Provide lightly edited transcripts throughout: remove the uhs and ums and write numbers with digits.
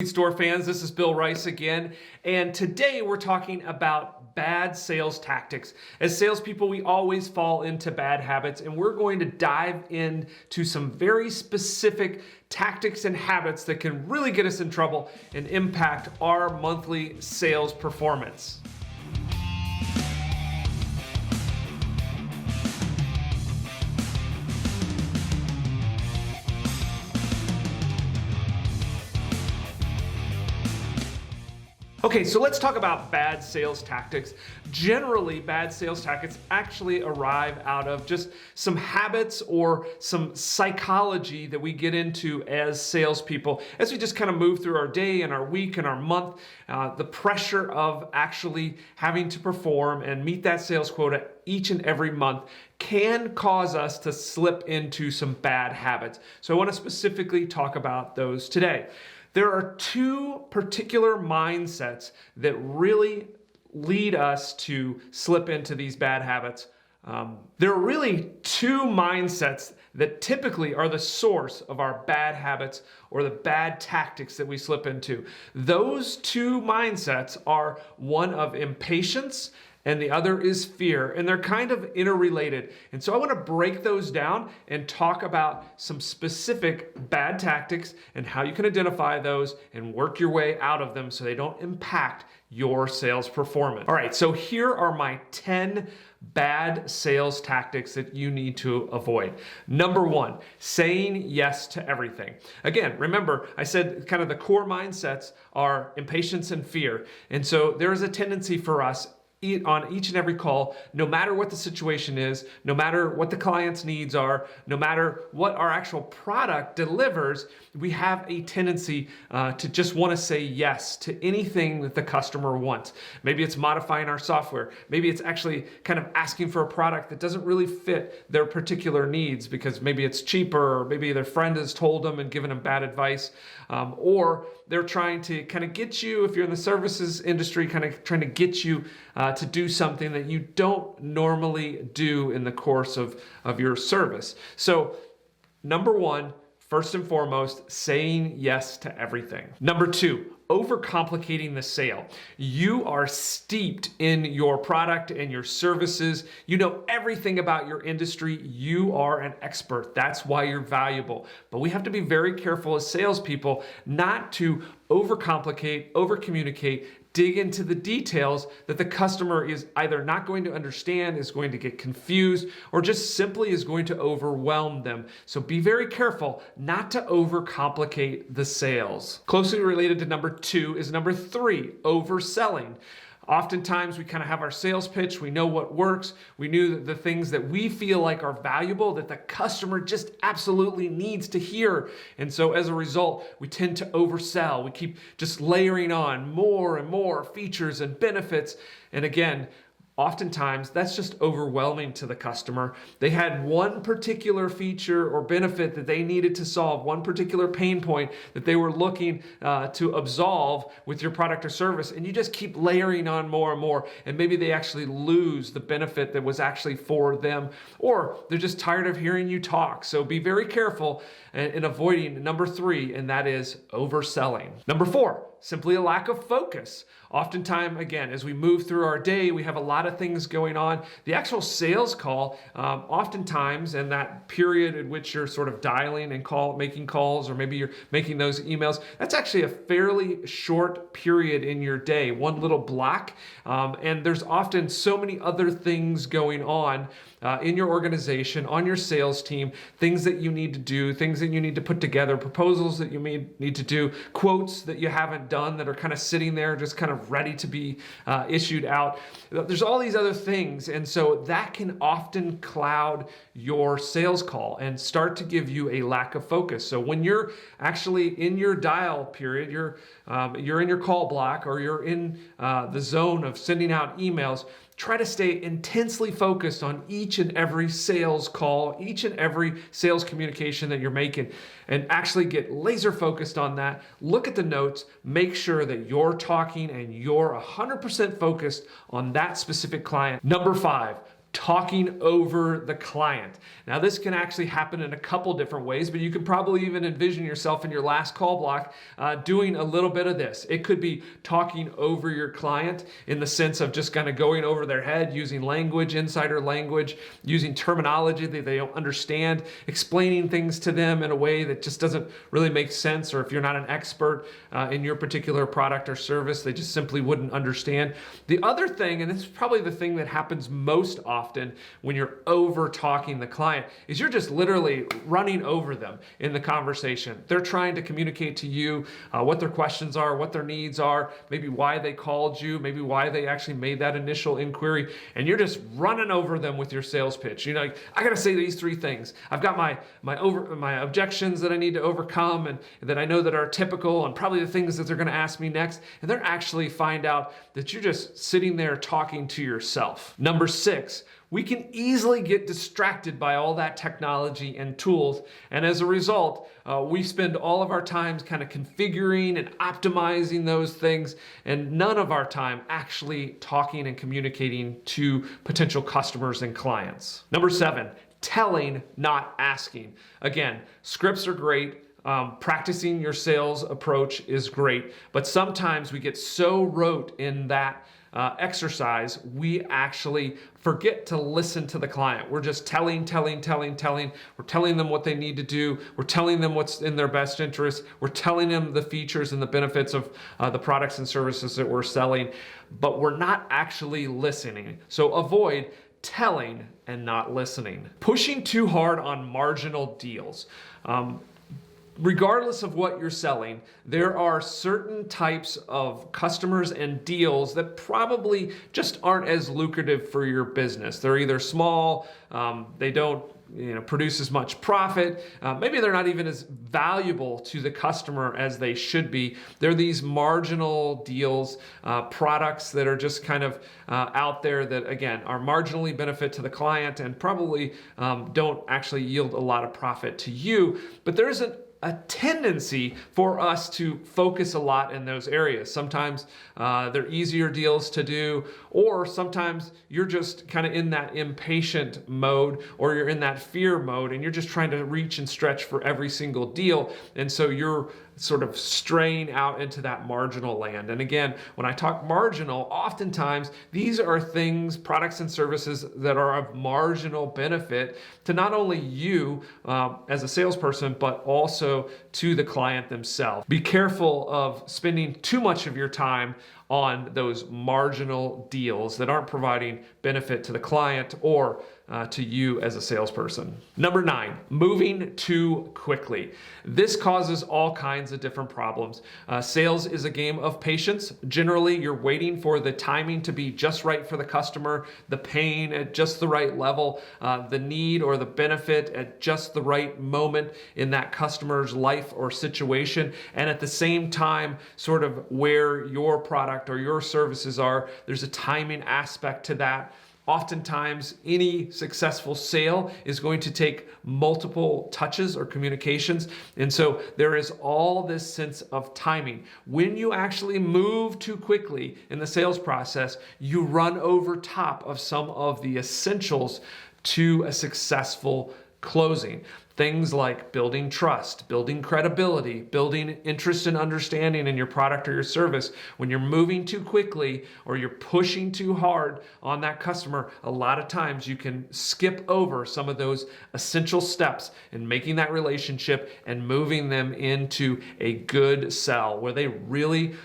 Store fans, this is Bill Rice again, and today we're talking about bad sales tactics. As salespeople, we always fall into bad habits, and we're going to dive into some very specific tactics and habits that can really get us in trouble and impact our monthly sales performance. Okay, so let's talk about bad sales tactics. Generally, bad sales tactics actually arrive out of just some habits or some psychology that we get into as salespeople as we just kind of move through our day and our week and our month. The pressure of actually having to perform and meet that sales quota each and every month can cause us to slip into some bad habits. So I want to specifically talk about those today. There are two particular mindsets that really lead us to slip into these bad habits. There are really two mindsets that typically are the source of our bad habits or the bad tactics that we slip into. Those two mindsets are one of impatience and the other is fear, and they're kind of interrelated. And so I want to break those down and talk about some specific bad tactics and how you can identify those and work your way out of them so they don't impact your sales performance. All right, so here are my 10 bad sales tactics that you need to avoid. Number one, saying yes to everything. Again, remember, I said kind of the core mindsets are impatience and fear. And so there is a tendency for us on each and every call, no matter what the situation is, no matter what the client's needs are, no matter what our actual product delivers, we have a tendency to just want to say yes to anything that the customer wants. Maybe it's modifying our software. Maybe it's actually kind of asking for a product that doesn't really fit their particular needs because maybe it's cheaper, or maybe their friend has told them and given them bad advice, or they're trying to kind of get you, if you're in the services industry, kind of trying to get you to do something that you don't normally do in the course of your service. So number one, first and foremost, saying yes to everything. Number two, overcomplicating the sale. You are steeped in your product and your services. You know everything about your industry. You are an expert. That's why you're valuable. But we have to be very careful as salespeople not to overcomplicate, overcommunicate, dig into the details that the customer is either not going to understand, is going to get confused, or just simply is going to overwhelm them. So be very careful not to overcomplicate the sales. Closely related to number two is number three, overselling. Oftentimes we kind of have our sales pitch, we know what works, we knew the things that we feel like are valuable that the customer just absolutely needs to hear. And so as a result, we tend to oversell. We keep just layering on more and more features and benefits. And again, oftentimes, that's just overwhelming to the customer. They had one particular feature or benefit that they needed to solve, one particular pain point that they were looking to absolve with your product or service, and you just keep layering on more and more, and maybe they actually lose the benefit that was actually for them, or they're just tired of hearing you talk. So be very careful in avoiding number three, and that is overselling. Number four, simply a lack of focus. Oftentimes, again, as we move through our day, we have a lot of things going on. The actual sales call, oftentimes, in that period in which you're sort of dialing and making calls, or maybe you're making those emails, that's actually a fairly short period in your day, one little block. And there's often so many other things going on in your organization, on your sales team, things that you need to do, things that you need to put together, proposals that you may need to do, quotes that you haven't done that are kind of sitting there just kind of ready to be issued out. There's all these other things, and so that can often cloud your sales call and start to give you a lack of focus. So when you're actually in your dial period, you're in your call block, or you're in the zone of sending out emails, try to stay intensely focused on each and every sales call, each and every sales communication that you're making, and actually get laser focused on that. Look at the notes, make sure that you're talking and you're 100% focused on that specific client. Number five, talking over the client. Now, this can actually happen in a couple different ways, but you could probably even envision yourself in your last call block doing a little bit of this. It could be talking over your client in the sense of just kind of going over their head, using language, insider language, using terminology that they don't understand, explaining things to them in a way that just doesn't really make sense, or if you're not an expert in your particular product or service, they just simply wouldn't understand. The other thing, and this is probably the thing that happens most often when you're over talking the client, is you're just literally running over them in the conversation. They're trying to communicate to you what their questions are, what their needs are, maybe why they called you, maybe why they actually made that initial inquiry, and you're just running over them with your sales pitch. You know, like, I got to say these 3 things. I've got my objections that I need to overcome and that I know that are typical, and probably the things that they're going to ask me next, and they're actually find out that you're just sitting there talking to yourself. Number 6, we can easily get distracted by all that technology and tools, and as a result, we spend all of our time kind of configuring and optimizing those things, and none of our time actually talking and communicating to potential customers and clients. Number 7, telling, not asking. Again, scripts are great. Practicing your sales approach is great, but sometimes we get so rote in that exercise, we actually forget to listen to the client. We're just telling. We're telling them what they need to do. We're telling them what's in their best interest. We're telling them the features and the benefits of the products and services that we're selling, but we're not actually listening. So avoid telling and not listening. Pushing too hard on marginal deals. Regardless of what you're selling, there are certain types of customers and deals that probably just aren't as lucrative for your business. They're either small, they don't produce as much profit. Maybe they're not even as valuable to the customer as they should be. They're these marginal deals, products that are just kind of out there that, again, are marginally benefit to the client and probably don't actually yield a lot of profit to you. But there isn't a tendency for us to focus a lot in those areas. Sometimes they're easier deals to do, or sometimes you're just kind of in that impatient mode, or you're in that fear mode, and you're just trying to reach and stretch for every single deal. And so you're sort of straying out into that marginal land. And again, when I talk marginal, oftentimes these are things, products and services that are of marginal benefit to not only you as a salesperson, but also to the client themselves. Be careful of spending too much of your time on those marginal deals that aren't providing benefit to the client or to you as a salesperson. Number 9, moving too quickly. This causes all kinds of different problems. Sales is a game of patience. Generally, you're waiting for the timing to be just right for the customer, the pain at just the right level, the need or the benefit at just the right moment in that customer's life or situation. And at the same time, sort of where your product or your services are, there's a timing aspect to that. Oftentimes, any successful sale is going to take multiple touches or communications. And so there is all this sense of timing. When you actually move too quickly in the sales process, you run over top of some of the essentials to a successful closing. Things like building trust, building credibility, building interest and understanding in your product or your service. When you're moving too quickly or you're pushing too hard on that customer, a lot of times you can skip over some of those essential steps in making that relationship and moving them into a good sell where they really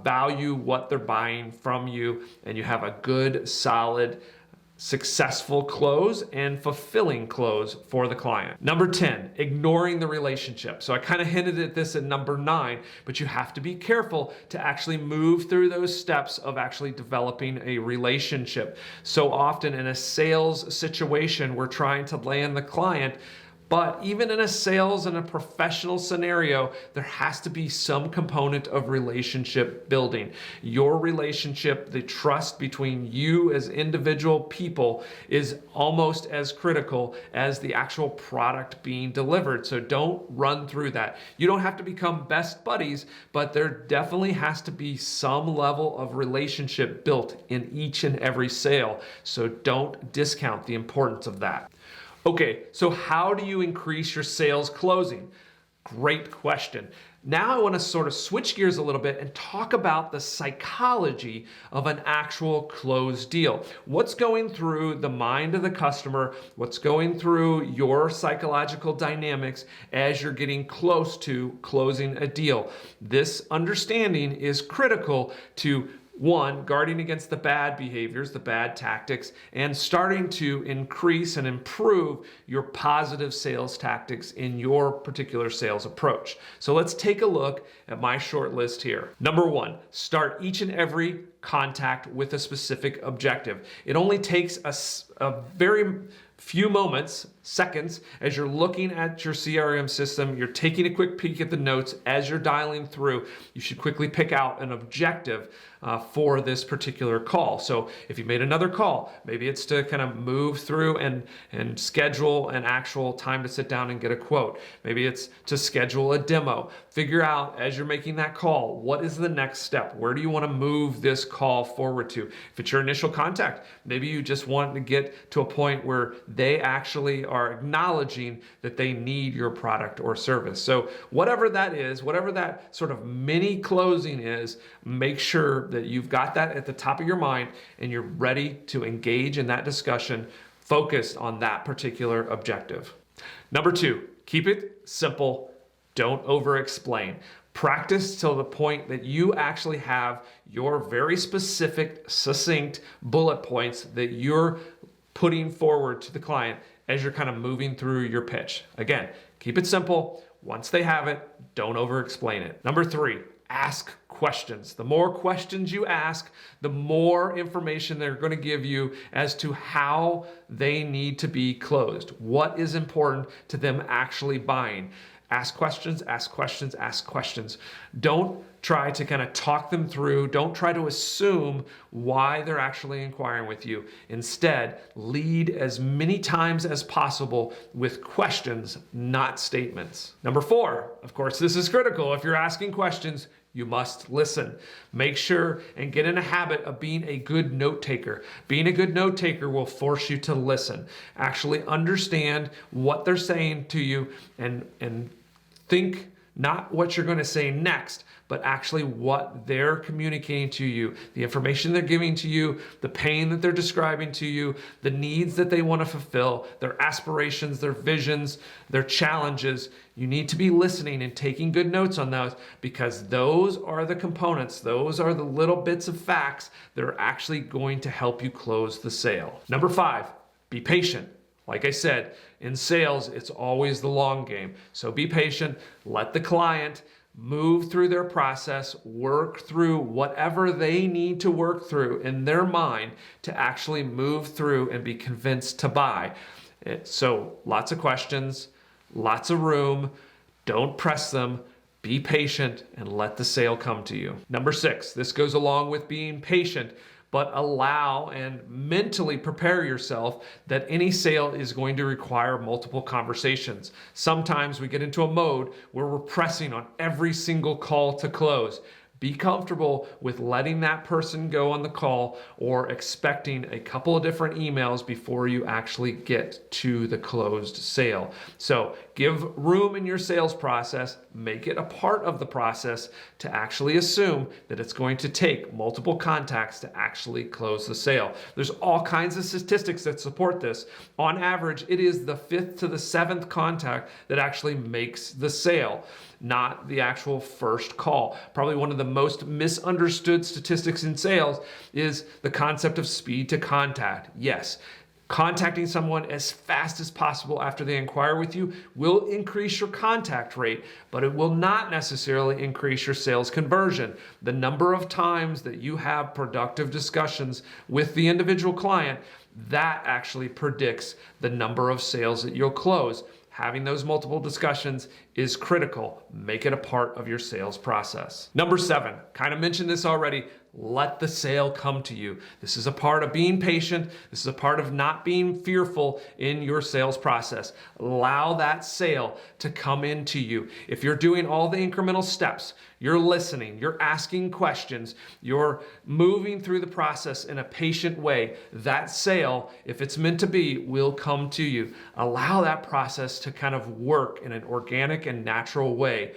value what they're buying from you, and you have a good, solid, successful close and fulfilling close for the client. Number 10, ignoring the relationship. So I kind of hinted at this in number 9, but you have to be careful to actually move through those steps of actually developing a relationship. So often in a sales situation, we're trying to land the client, But even in a sales and a professional scenario, there has to be some component of relationship building. Your relationship, the trust between you as individual people is almost as critical as the actual product being delivered. So don't run through that. You don't have to become best buddies, but there definitely has to be some level of relationship built in each and every sale. So don't discount the importance of that. Okay, so how do you increase your sales closing? Great question. Now I want to sort of switch gears a little bit and talk about the psychology of an actual closed deal. What's going through the mind of the customer? What's going through your psychological dynamics as you're getting close to closing a deal? This understanding is critical to one, guarding against the bad behaviors, the bad tactics, and starting to increase and improve your positive sales tactics in your particular sales approach. So let's take a look at my short list here. Number one, start each and every contact with a specific objective. It only takes a very few moments, seconds, as you're looking at your CRM system, you're taking a quick peek at the notes as you're dialing through, you should quickly pick out an objective for this particular call. So if you made another call, maybe it's to kind of move through and schedule an actual time to sit down and get a quote. Maybe it's to schedule a demo. Figure out as you're making that call, what is the next step? Where do you want to move this call forward to? If it's your initial contact, maybe you just want to get to a point where they actually are acknowledging that they need your product or service. So whatever that is, whatever that sort of mini closing is, make sure that you've got that at the top of your mind and you're ready to engage in that discussion focused on that particular objective. Number two, keep it simple. Don't over-explain. Practice till the point that you actually have your very specific, succinct bullet points that you're putting forward to the client as you're kind of moving through your pitch. Again, keep it simple. Once they have it, don't over-explain it. Number three, ask questions. The more questions you ask, the more information they're going to give you as to how they need to be closed. What is important to them actually buying? Ask questions, ask questions, ask questions. Don't try to kind of talk them through. Don't try to assume why they're actually inquiring with you. Instead, lead as many times as possible with questions, not statements. Number four, of course, this is critical. If you're asking questions, you must listen. Make sure and get in a habit of being a good note taker. Being a good note taker will force you to listen. Actually understand what they're saying to you and think not what you're going to say next, but actually what they're communicating to you, the information they're giving to you, the pain that they're describing to you, the needs that they want to fulfill, their aspirations, their visions, their challenges. You need to be listening and taking good notes on those because those are the components, those are the little bits of facts that are actually going to help you close the sale. Number five, be patient. Like I said, in sales, it's always the long game. So be patient, let the client move through their process, work through whatever they need to work through in their mind to actually move through and be convinced to buy. So lots of questions, lots of room, don't press them, be patient and let the sale come to you. Number six, this goes along with being patient, but allow and mentally prepare yourself that any sale is going to require multiple conversations. Sometimes we get into a mode where we're pressing on every single call to close. Be comfortable with letting that person go on the call or expecting a couple of different emails before you actually get to the closed sale. So give room in your sales process, make it a part of the process to actually assume that it's going to take multiple contacts to actually close the sale. There's all kinds of statistics that support this. On average, it is the 5th to the 7th contact that actually makes the sale, not the actual first call. Probably one of the most misunderstood statistics in sales is the concept of speed to contact. Yes, contacting someone as fast as possible after they inquire with you will increase your contact rate, but it will not necessarily increase your sales conversion. The number of times that you have productive discussions with the individual client, that actually predicts the number of sales that you'll close. having those multiple discussions is critical. Make it a part of your sales process. Number 7, kind of mentioned this already, let the sale come to you. This is a part of being patient. This is a part of not being fearful in your sales process. Allow that sale to come into you. If you're doing all the incremental steps, you're listening, you're asking questions, you're moving through the process in a patient way, that sale, if it's meant to be, will come to you. Allow that process to kind of work in an organic and natural way.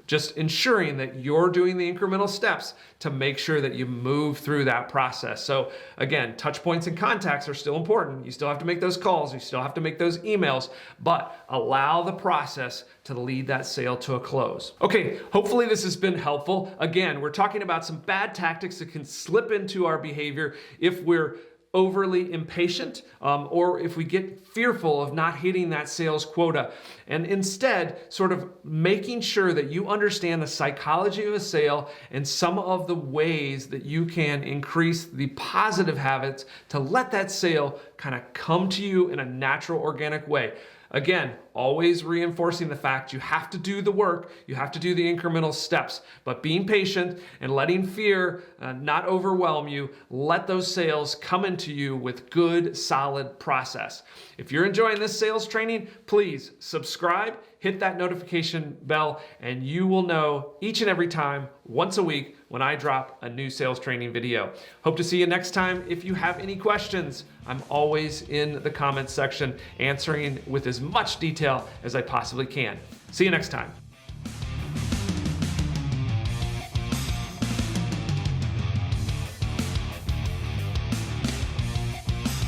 Just ensuring that you're doing the incremental steps to make sure that you move through that process. So again, touch points and contacts are still important. You still have to make those calls, you still have to make those emails, but allow the process to lead that sale to a close. Okay, hopefully this has been helpful. Again, we're talking about some bad tactics that can slip into our behavior if we're overly impatient, or if we get fearful of not hitting that sales quota, and instead sort of making sure that you understand the psychology of a sale and some of the ways that you can increase the positive habits to let that sale kind of come to you in a natural, organic way. Again, always reinforcing the fact you have to do the work, you have to do the incremental steps, but being patient and letting fear not overwhelm you, let those sales come into you with good, solid process. If you're enjoying this sales training, please subscribe, hit that notification bell, and you will know each and every time, once a week, when I drop a new sales training video. Hope to see you next time. If you have any questions, I'm always in the comments section answering with as much detail as I possibly can. See you next time.